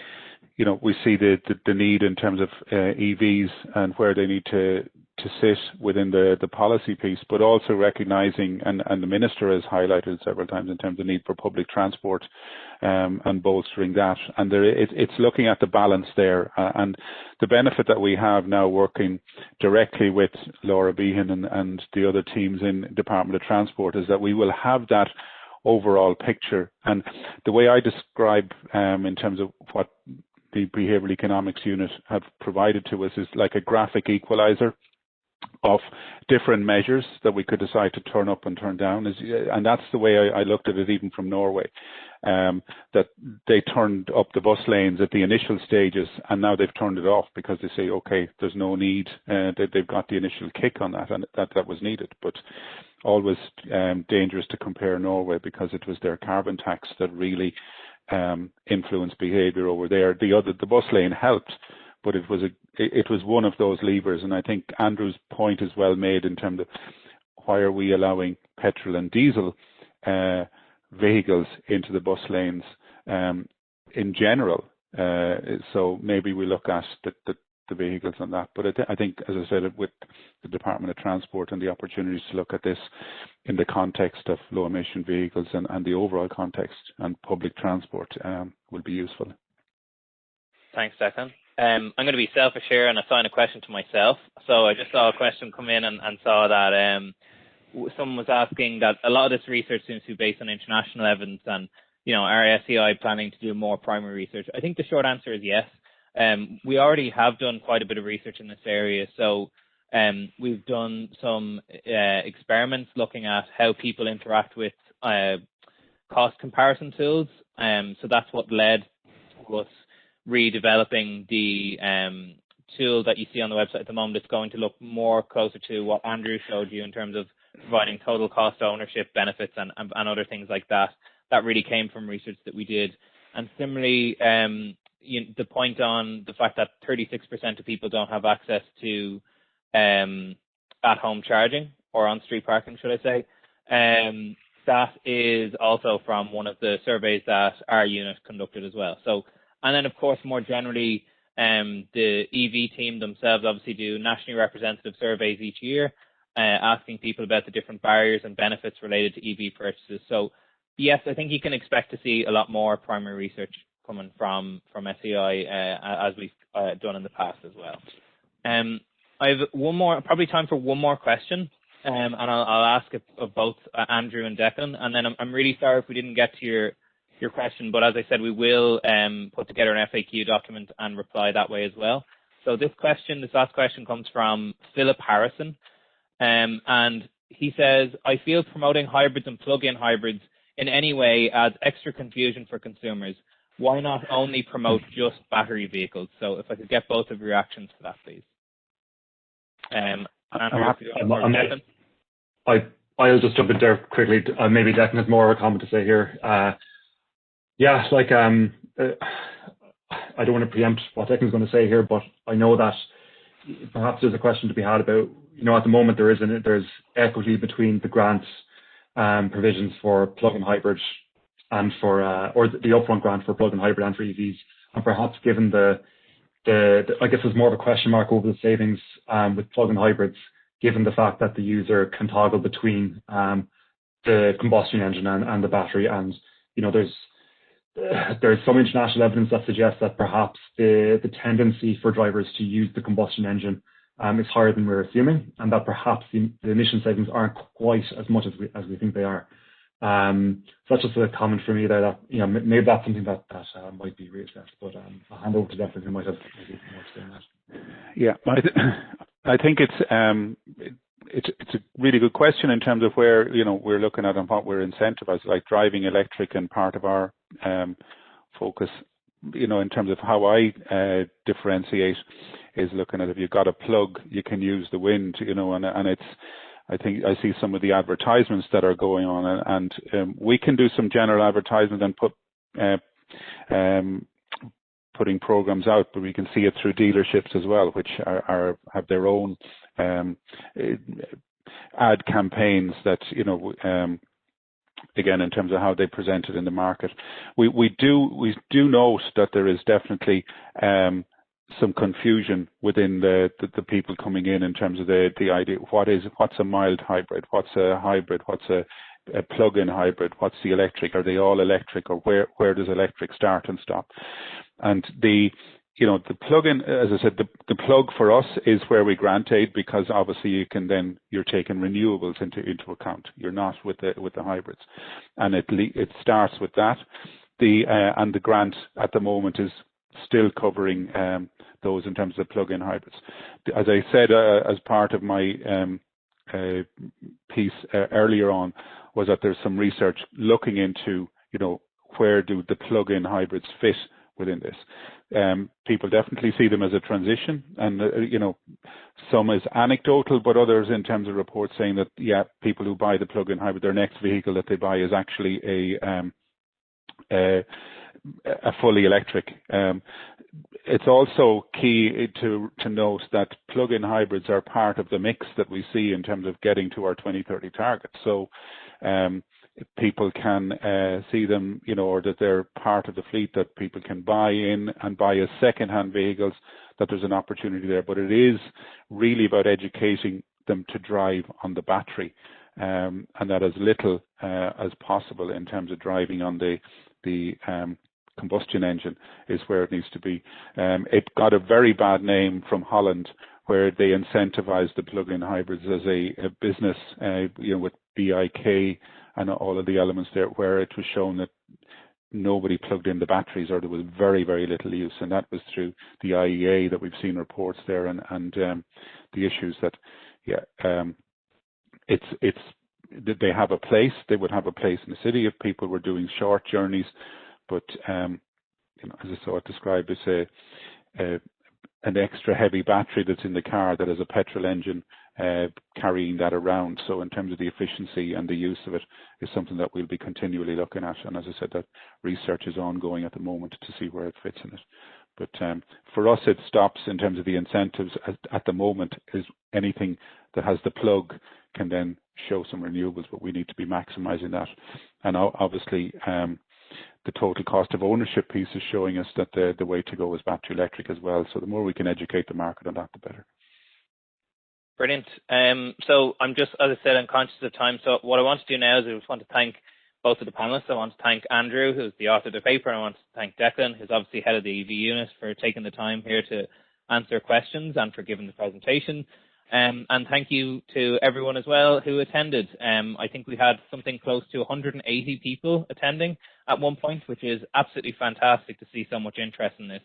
we see the need in terms of EVs and where they need to sit within the policy piece, but also recognizing, and the Minister has highlighted several times in terms of the need for public transport and bolstering that. And it's looking at the balance there. And the benefit that we have now working directly with Laura Behan and the other teams in Department of Transport is that we will have that overall picture. And the way I describe in terms of what the Behavioural Economics Unit have provided to us is like a graphic equalizer of different measures that we could decide to turn up and turn down. And that's the way I looked at it even from Norway, that they turned up the bus lanes at the initial stages and now they've turned it off because they say, okay, there's no need, they've got the initial kick on that and that was needed. But always dangerous to compare Norway because it was their carbon tax that really influenced behaviour over there. The bus lane helped, but it was one of those levers. And I think Andrew's point is well made in terms of why are we allowing petrol and diesel vehicles into the bus lanes in general. So maybe we look at the vehicles on that. But I think, as I said, with the Department of Transport and the opportunities to look at this in the context of low emission vehicles and the overall context and public transport will be useful. Thanks, Declan. I'm going to be selfish here and assign a question to myself. So I just saw a question come in and saw that someone was asking that a lot of this research seems to be based on international evidence and, are SEAI planning to do more primary research? I think the short answer is yes. We already have done quite a bit of research in this area. So we've done some experiments looking at how people interact with cost comparison tools. So that's what led to us redeveloping the tool that you see on the website at the moment. It's going to look more closer to what Andrew showed you in terms of providing total cost ownership benefits and other things like that. That really came from research that we did. And similarly, the point on the fact that 36% of people don't have access to at-home charging or on-street parking, should I say, that is also from one of the surveys that our unit conducted as well. So, and then of course, more generally, the EV team themselves obviously do nationally representative surveys each year, asking people about the different barriers and benefits related to EV purchases. So yes, I think you can expect to see a lot more primary research coming from SEAI as we've done in the past as well. I have one more, probably time for one more question, and I'll ask it of both Andrew and Declan. And then I'm really sorry if we didn't get to your question, but as I said, we will put together an FAQ document and reply that way as well. So this last question comes from Philip Harrison, and he says, I feel promoting hybrids and plug-in hybrids in any way adds extra confusion for consumers. Why not only promote just battery vehicles? So if I could get both of your reactions to that, please. I'll just jump in there quickly. Maybe Declan has more of a comment to say here. I don't want to preempt what Declan's going to say here, but I know that perhaps there's a question to be had about, at the moment there's equity between the grants provisions for plug-in hybrids and for or the upfront grant for plug-in hybrid and for EVs, and perhaps given the I guess there's more of a question mark over the savings with plug-in hybrids, given the fact that the user can toggle between the combustion engine and the battery, and there's some international evidence that suggests that perhaps the tendency for drivers to use the combustion engine is higher than we're assuming, and that perhaps the emission savings aren't quite as much as we think they are. So that's just a comment from me there that maybe that's something that might be reassessed. But I'll hand over to Declan, who might have maybe more to say on that. Yeah, I think it's a really good question in terms of where we're looking at and what we're incentivized, like driving electric, and part of our focus in terms of how I differentiate, is looking at if you've got a plug, you can use the wind, and it's, I think I see some of the advertisements that are going on, and we can do some general advertisement and putting programs out, but we can see it through dealerships as well, which have their own ad campaigns that, again, in terms of how they present it in the market. We do note that there is definitely some confusion within the people coming in terms of the idea, what's a mild hybrid, what's a hybrid, what's a plug-in hybrid, what's the electric, are they all electric, or where does electric start and stop? And the plug-in, as I said, the plug for us is where we grant aid, because obviously you're taking renewables into account. You're not with the hybrids, and it starts with that. And the grant at the moment is still covering those in terms of plug-in hybrids. As I said, as part of my piece earlier on, was that there's some research looking into, where do the plug-in hybrids fit within this. People definitely see them as a transition, and some is anecdotal, but others in terms of reports saying that, yeah, people who buy the plug-in hybrid, their next vehicle that they buy is actually a fully electric. It's also key to note that plug-in hybrids are part of the mix that we see in terms of getting to our 2030 targets. So people can see them, or that they're part of the fleet that people can buy in and buy as second-hand vehicles, that there's an opportunity there. But it is really about educating them to drive on the battery, and that as little as possible in terms of driving on the combustion engine is where it needs to be. It got a very bad name from Holland, where they incentivized the plug-in hybrids as a business, with BIK and all of the elements there, where it was shown that nobody plugged in the batteries, or there was very, very little use. And that was through the IEA that we've seen reports there, and the issues that, they have a place. They would have a place in the city if people were doing short journeys, but as I saw it described, it's an extra heavy battery that's in the car that has a petrol engine carrying that around. So in terms of the efficiency and the use of it is something that we'll be continually looking at. And as I said, that research is ongoing at the moment to see where it fits in it. But for us, it stops in terms of the incentives at the moment. Is anything that has the plug can then show some renewables, but we need to be maximizing that. And obviously, the total cost of ownership piece is showing us that the way to go is battery electric as well. So the more we can educate the market on that, the better. Brilliant. So I'm just, as I said, I'm conscious of time. So what I want to do now is I just want to thank both of the panelists. I want to thank Andrew, who's the author of the paper, and I want to thank Declan, who's obviously head of the EV unit, for taking the time here to answer questions and for giving the presentation. And thank you to everyone as well who attended. I think we had something close to 180 people attending at one point, which is absolutely fantastic to see so much interest in this.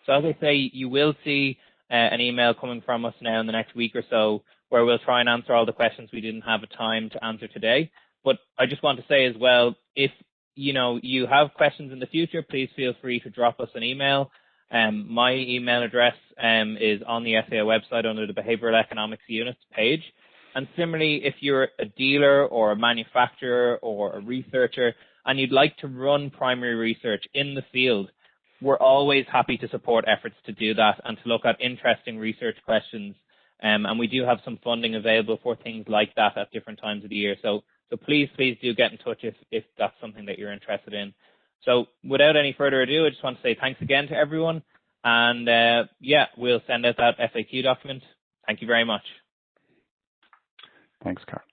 So as I say, you will see an email coming from us now in the next week or so, where we'll try and answer all the questions we didn't have time to answer today. But I just want to say as well, if you have questions in the future, please feel free to drop us an email. My email address is on the SEAI website under the Behavioural Economics Units page. And similarly, if you're a dealer or a manufacturer or a researcher and you'd like to run primary research in the field, we're always happy to support efforts to do that and to look at interesting research questions. And we do have some funding available for things like that at different times of the year. So please do get in touch if that's something that you're interested in. So without any further ado, I just want to say thanks again to everyone. And we'll send out that FAQ document. Thank you very much. Thanks, Carl.